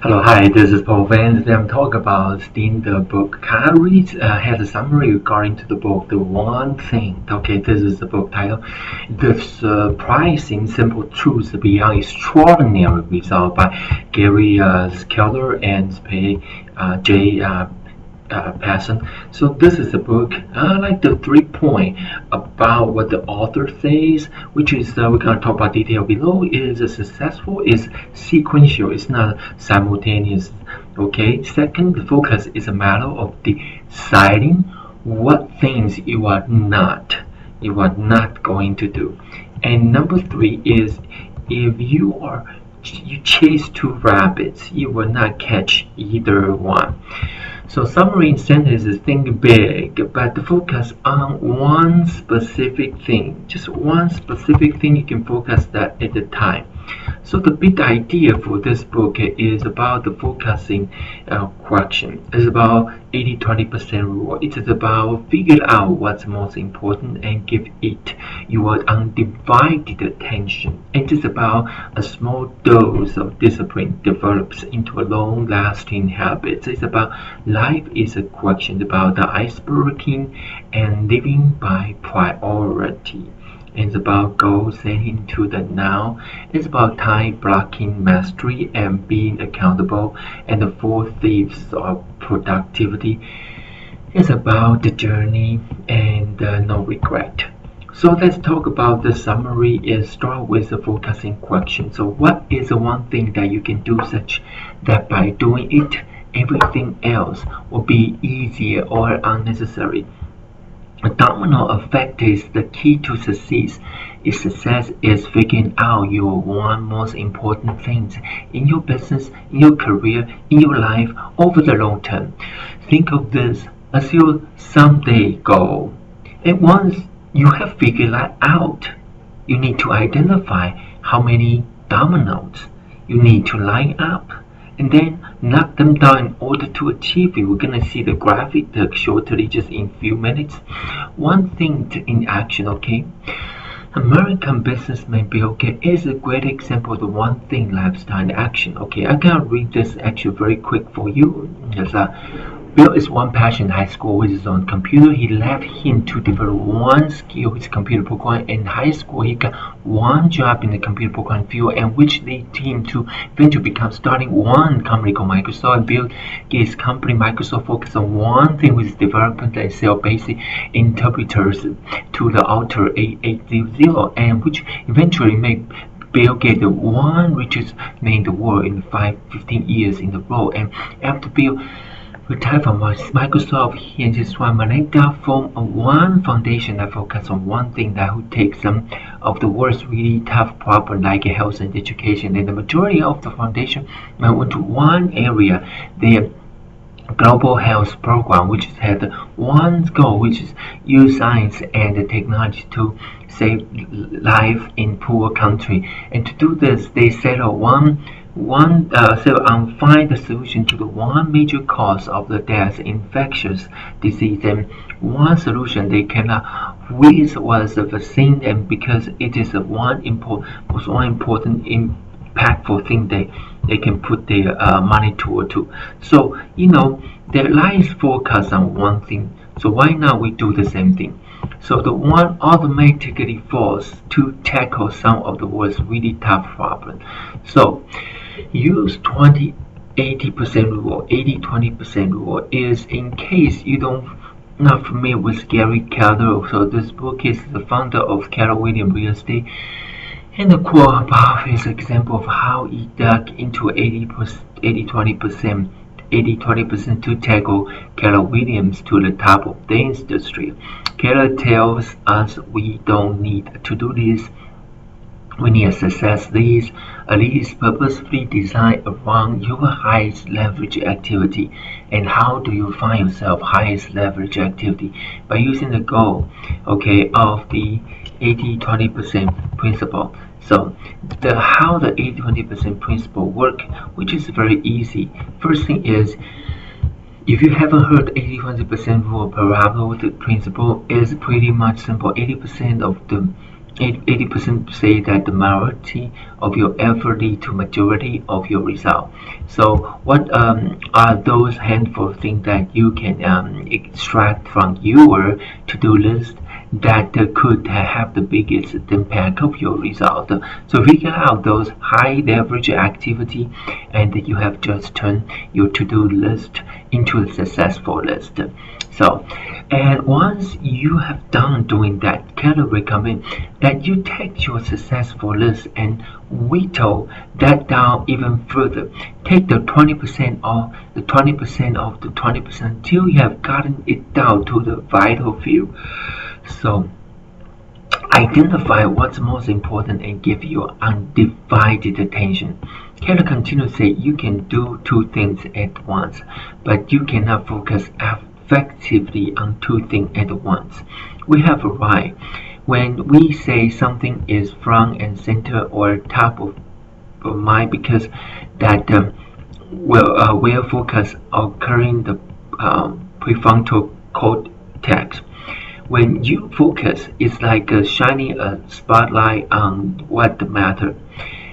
Hello, hi, this is Paul Van. Today I'm talking about in the book. Can I read has a summary regarding to the book, The One Thing. Okay, this is the book title. The Surprising Simple Truths Beyond Extraordinary Result by Gary Skeller and J. Passion. So this is the book. I like the 3 point about what the author says, which is we're gonna talk about detail below. Is successful is sequential. It's not simultaneous. Okay. Second, the focus is a matter of deciding what things you are not going to do. And number three is if you chase two rabbits, you will not catch either one. So summary sentence is think big, but focus on one specific thing. Just one specific thing you can focus that at a time. So the big idea for this book is about the focusing question. It's about 80-20% rule. It is about figure out what's most important and give it your undivided attention. It is about a small dose of discipline develops into a long-lasting habit. It's about life is a question about the iceberg-ing and living by priority. It's about goal setting to the now. It's about time blocking mastery and being accountable. And the four thieves of productivity is about the journey and no regret. So let's talk about the summary and start with the focusing question. So what is the one thing that you can do such that by doing it, everything else will be easier or unnecessary? A domino effect is the key to success. If success is figuring out your one most important things in your business, in your career, in your life over the long term. Think of this as your someday goal. And once you have figured that out, you need to identify how many dominoes you need to line up and then knock them down in order to achieve it. We're gonna see the graphic shortly just in a few minutes. One thing in action, okay? American businessman Bill Gates is a great example of the one thing lifestyle in action. Okay, I can read this actually very quick for you. Yes, Bill is one passion in high school with his own computer. He left him to develop one skill, his computer program. In high school, he got one job in the computer program field, and which led him to eventually become starting one company called Microsoft. Bill Gates' company Microsoft focused on one thing, with development and sell basic interpreters to the Alter 8800, and which eventually made Bill Gates the one richest man in the world in 15 years in a row. And after Bill retired from Microsoft, he and his wife Melinda formed one foundation that focuses on one thing that would take some of the world's really tough problems like health and education. And the majority of the foundation went to one area, their global health program, which had one goal, which is use science and technology to save life in poor country. And to do this, they set up find the solution to the one major cause of the death, infectious disease, and one solution they cannot with was the vaccine, and because it is one important impactful thing they can put their money toward too. So their lives focus on one thing. So why not we do the same thing? So the one automatically falls to tackle some of the world's really tough problems. So use 20-80% rule. 80-20% rule is in case you don't not familiar with Gary Keller. So this book is the founder of Keller Williams Real Estate. And the quote above is an example of how he dug into 80-20%, 80-20% to tackle Keller Williams to the top of the industry. Keller tells us we don't need to do this. We need a success list, a list purposefully designed around your highest leverage activity. And how do you find yourself highest leverage activity? By using the goal, okay, of the 80-20% principle. So how the 80-20% principle work, which is very easy. First thing is, if you haven't heard 80-20% rule, Parabolo principle is pretty much simple. 80% of the 80% say that the majority of your effort lead to majority of your result. So what are those handful of things that you can extract from your to-do list that could have the biggest impact of your result? So figure out those high leverage activity, and you have just turned your to-do list into a successful list. So, and once you have done doing that, Kelly recommend that you take your successful list and whittle that down even further. Take the 20% of the 20% of the 20% until you have gotten it down to the vital few. So identify what's most important and give your undivided attention. Keller continues to say you can do two things at once, but you cannot focus effectively on two things at once. We have arrived. When we say something is front and center or top of mind because that where focus occurring the prefrontal cortex. When you focus, it's like shining a spotlight on what matters.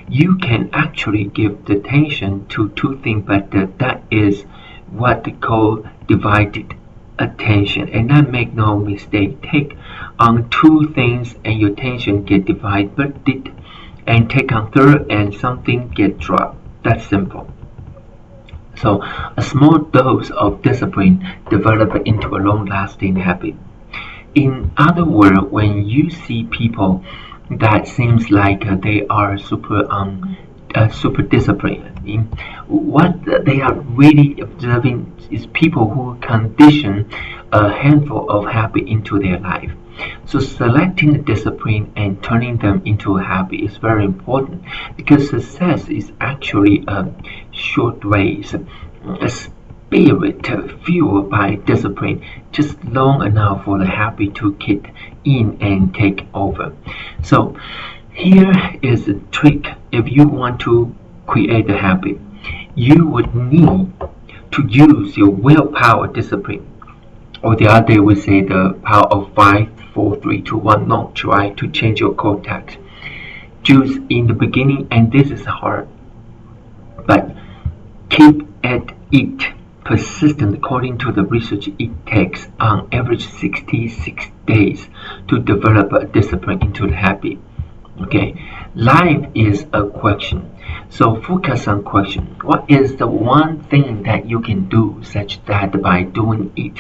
You can actually give the attention to two things, but that is what they call divided attention. And not make no mistake, take on two things and your attention get divided, and take on third and something get dropped. That's simple. So a small dose of discipline develop into a long-lasting habit. In other words, when you see people that seems like they are super disciplined, what they are really observing is people who condition a handful of habit into their life. So selecting the discipline and turning them into a habit is very important because success is actually a short race. A spirit fueled by discipline just long enough for the habit to kick in and take over. So here is the trick. If you want to create a habit, you would need to use your willpower discipline, or the other day we say the power of 5, 4, 3, 2, 1. Not try to change your cortex. Choose in the beginning, and this is hard, but keep at it persistent. According to the research, it takes on average 66 days to develop a discipline into the habit. Okay, life is a question, so focus on question. What is the one thing that you can do such that by doing it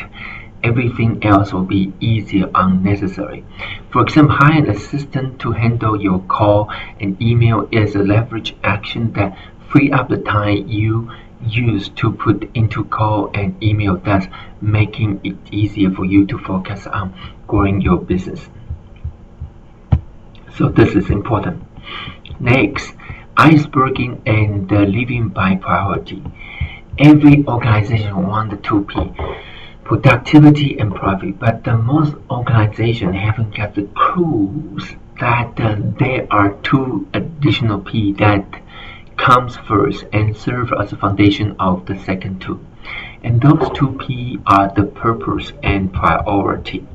everything else will be easier unnecessary? For example, hire an assistant to handle your call and email is a leverage action that free up the time you use to put into call and email, thus making it easier for you to focus on growing your business. So this is important. Next, iceberg-ing and living by priority. Every organization wants the 2P, productivity and profit, but the most organizations haven't got the clues that there are two additional P that comes first and serve as a foundation of the second two. And those two P are the purpose and priority.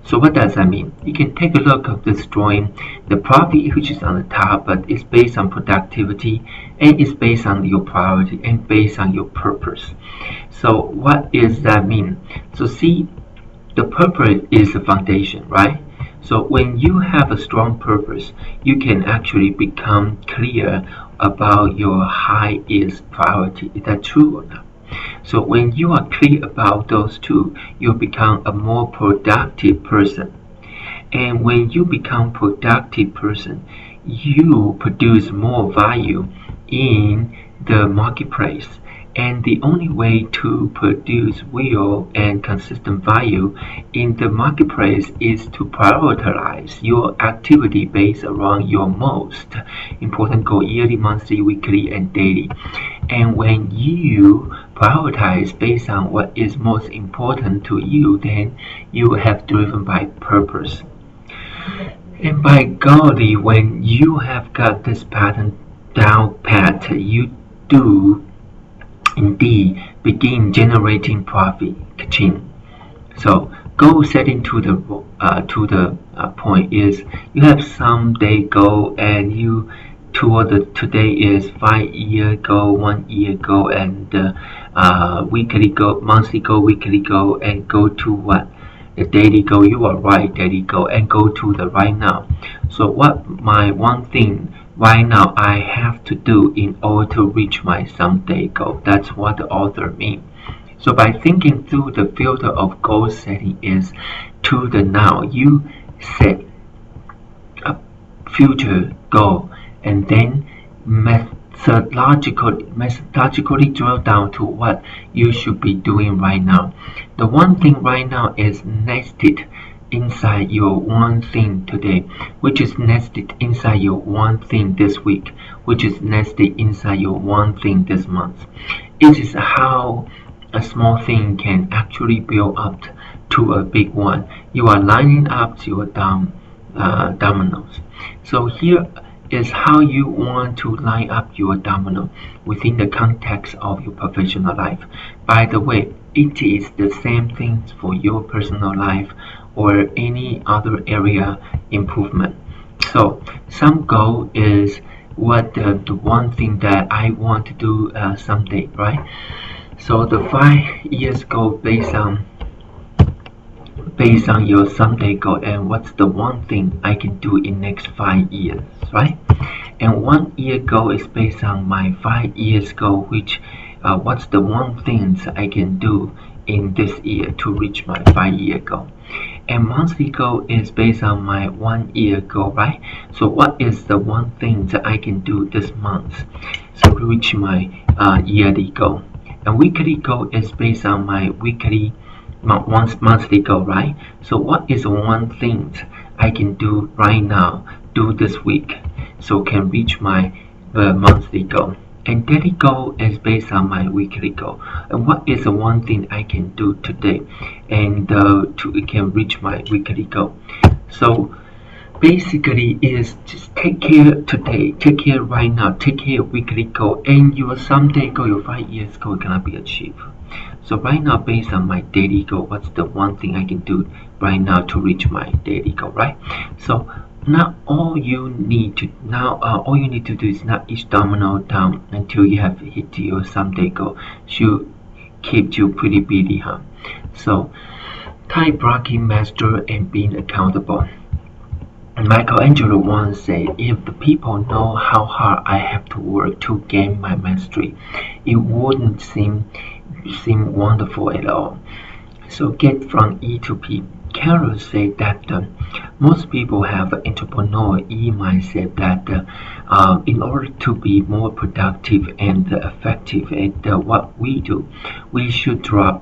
So what does that mean? You can take a look at this drawing. The profit, which is on the top, but it's based on productivity and it's based on your priority and based on your purpose. So what does that mean? So see, the purpose is the foundation, right? So when you have a strong purpose, you can actually become clear about your highest priority. Is that true or not? So when you are clear about those two, you become a more productive person. And when you become productive person, you produce more value in the marketplace. And the only way to produce real and consistent value in the marketplace is to prioritize your activity based around your most important goal, yearly, monthly, weekly, and daily. And when you prioritize based on what is most important to you, then you have driven by purpose. And by golly, when you have got this pattern down pat, you do indeed begin generating profit. Ka-ching. So goal setting to the to the point is you have some day goal and you toward the today is 5 year goal, 1 year goal, and weekly goal, monthly goal, weekly goal, and go to what the daily goal. You are right, daily goal, and go to the right now. So what my one thing right now I have to do in order to reach my someday goal? That's what the author means. So by thinking through the filter of goal setting is to the now, you set a future goal and then methodologically drill down to what you should be doing right now. The one thing right now is nested inside your one thing today, which is nested inside your one thing this week, which is nested inside your one thing this month. It is how a small thing can actually build up to a big one. You are lining up your dominoes. So here is how you want to line up your domino within the context of your professional life. By the way, it is the same thing for your personal life or any other area improvement. So some goal is what the one thing that I want to do someday, right? So the 5 years goal based on your someday goal and what's the one thing I can do in next 5 years, right? And 1 year goal is based on my 5 years goal, which what's the one things I can do in this year to reach my 5 year goal. And monthly goal is based on my 1 year goal, right? So what is the one thing that I can do this month to reach my yearly goal? And weekly goal is based on my monthly goal, right? So what is one thing I can do right now, do this week, so can reach my monthly goal? And daily goal is based on my weekly goal. And what is the one thing I can do today, and it can reach my weekly goal? So basically is just take care today, take care right now, take care of weekly goal, and your someday goal, your 5 years goal gonna be achieved. So right now, based on my daily goal, what's the one thing I can do right now to reach my daily goal, right? So now all you need to do is knock each domino down until you have hit your someday goal. Should keep you pretty busy, huh? So time blocking, master, and being accountable. Michelangelo once said, if the people know how hard I have to work to gain my mastery, it wouldn't seem wonderful at all. So get from E to P. Carol said that most people have an entrepreneur E mindset that in order to be more productive and effective at what we do, we should do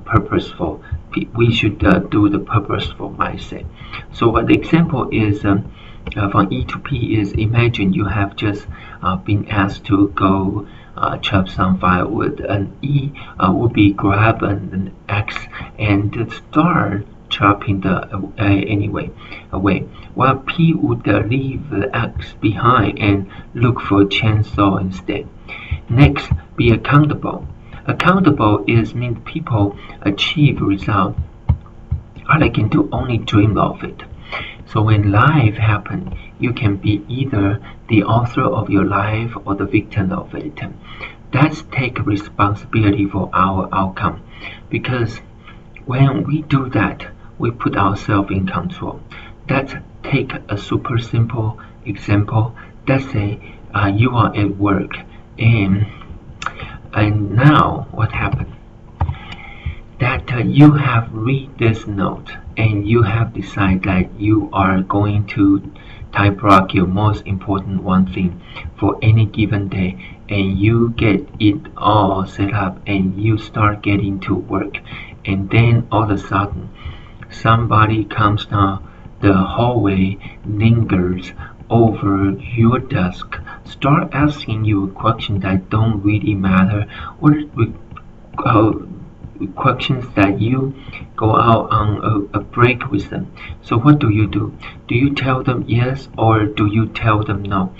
the purposeful mindset. So the example is from E to P is, imagine you have just been asked to go chop some firewood, and E would be grab an axe and start chopping the away, while P would leave the axe behind and look for a chainsaw instead. Next, be accountable. Accountable is mean people achieve result or they can do only dream of it. So when life happens, you can be either the author of your life or the victim of it. Let's take responsibility for our outcome, because when we do that, we put ourselves in control. Let's take a super simple example. Let's say you are at work and now what happened? That you have read this note and you have decided that you are going to time block your most important one thing for any given day, and you get it all set up and you start getting to work, and then all of a sudden somebody comes down the hallway, lingers over your desk, start asking you questions that don't really matter, or questions that you go out on a break with them. So what do? Do you tell them yes, or do you tell them no?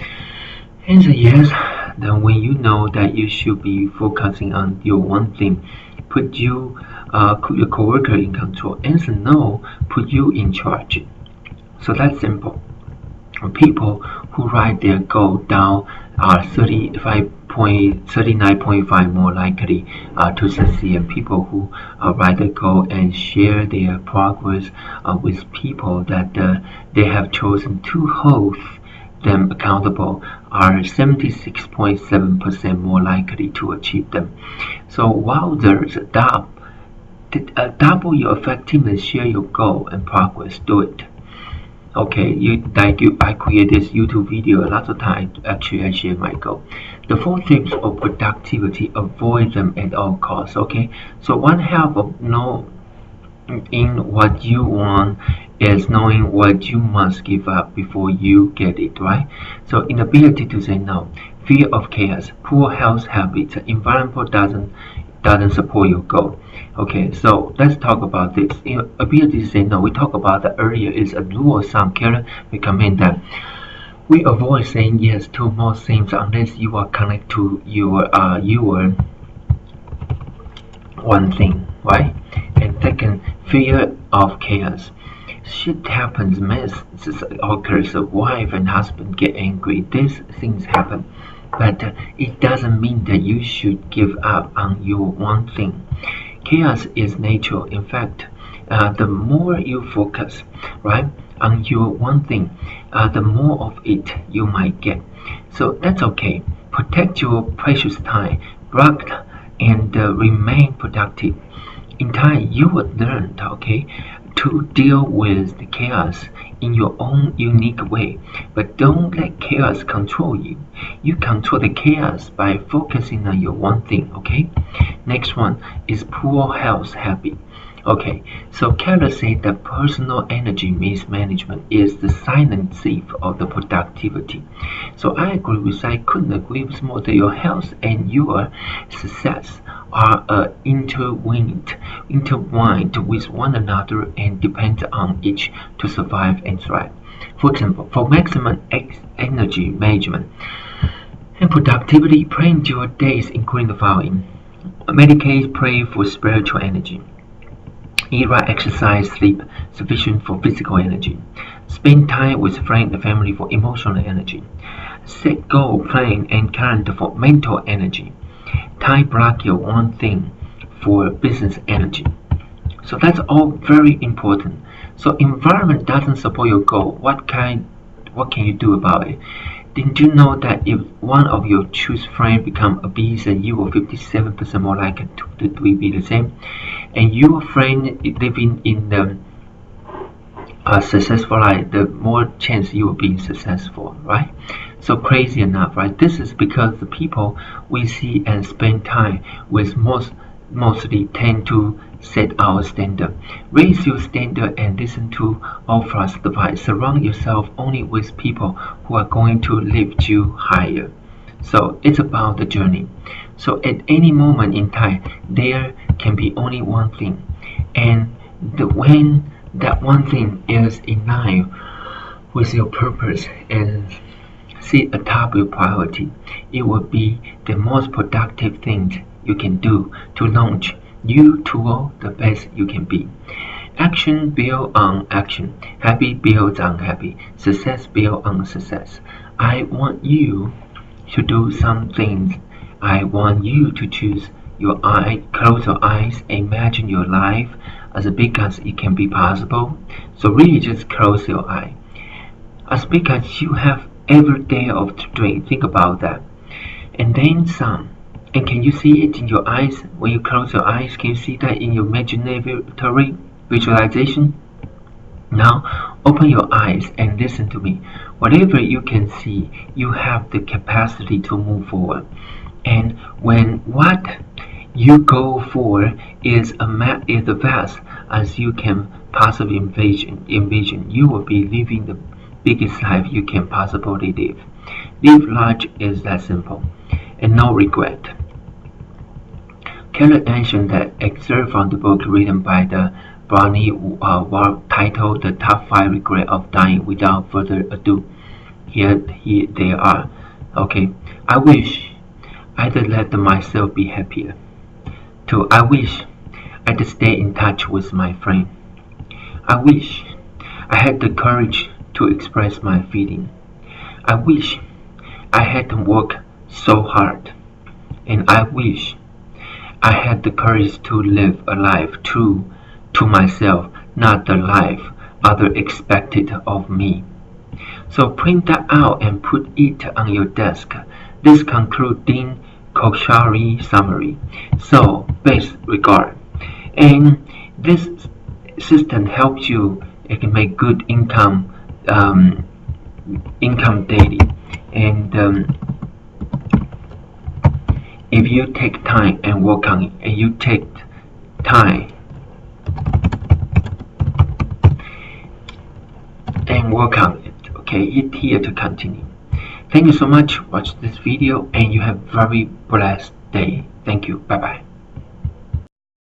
Answer yes, then when you know that you should be focusing on your one thing, put your coworker in control. Answer no, put you in charge. So that's simple. People who write their goal down are 39.5 more likely to succeed, and people who write their goal and share their progress with people that they have chosen to hold them accountable are 76.7% more likely to achieve them. So while there's a double your effectiveness, share your goal and progress, do it. Okay, I create this YouTube video a lot of times. Actually, I share my goal. The 4 things of productivity, avoid them at all costs. Okay, so one half of knowing what you want is knowing what you must give up before you get it, right? So inability to say no, fear of chaos, poor health habits, environment doesn't support your goal. Okay, so let's talk about this. Ability to say no, we talked about that earlier, is a rule of thumb. Karen recommend that we avoid saying yes to most things unless you are connected to your one thing, right? And second, fear of chaos. Shit happens, mess occurs, a wife and husband get angry, these things happen. But it doesn't mean that you should give up on your one thing. Chaos is natural. In fact, the more you focus, right, on your one thing, the more of it you might get. So that's okay. Protect your precious time, work, and remain productive. In time, you will learn, okay, to deal with the chaos in your own unique way. But don't let chaos control you. You control the chaos by focusing on your one thing, okay? Next one is poor health habit. Okay, so Keller said that personal energy mismanagement is the silent thief of the productivity. So I couldn't agree with more that your health and your success are intertwined with one another and depend on each to survive and thrive. For example, for maximum energy management and productivity, plan your days including the following. Meditate, pray for spiritual energy. Eat right, exercise, sleep sufficient for physical energy. Spend time with friends and family for emotional energy. Set goal, plan, and calendar for mental energy. Time block your one thing for business energy. So that's all very important. So environment doesn't support your goal. What can you do about it? Didn't you know that if one of your choose friends become obese, and you are 57% more likely to be the same, and your friend living in the successful life, the more chance you will be successful, right? So crazy enough, right? This is because the people we see and spend time with mostly tend to set our standard. Raise your standard and listen to Oprah's advice. Surround yourself only with people who are going to lift you higher. So it's about the journey. So at any moment in time, there can be only one thing, and when that one thing is in line with your purpose and sit atop your priority, it will be the most productive thing you can do to launch you toward the best you can be. Action builds on action. Happy builds on happy. Success builds on success. I want you to do some things. I want you to choose your eye, close your eyes, imagine your life as big as it can be possible. So really just close your eye. As big as you have every day of the dream. Think about that. And then some. And can you see it in your eyes? When you close your eyes, can you see that in your imaginary visualization? Now, open your eyes and listen to me. Whatever you can see, you have the capacity to move forward. And when what you go for is as vast as you can possibly envision, you will be living the biggest life you can possibly live. Live large is that simple, and no regret. Keller mentioned that excerpt from the book written by the Barney Ward titled "The Top 5 Regrets of Dying." Without further ado, here they are. Okay, I wish I'd let myself be happier. 2. I wish I'd stay in touch with my friend. I wish I had the courage to express my feeling. I wish I hadn't worked so hard, and I wish I had the courage to live a life true to myself, not the life others expected of me. So print that out and put it on your desk. This concludes Dean Koshari summary. So, best regard. And this system helps you. It can make good income daily. And if you take time and work on it, and you take time and work on it, okay, it's here to continue. Thank you so much. Watch this video and you have very blessed day. Thank you. Bye bye.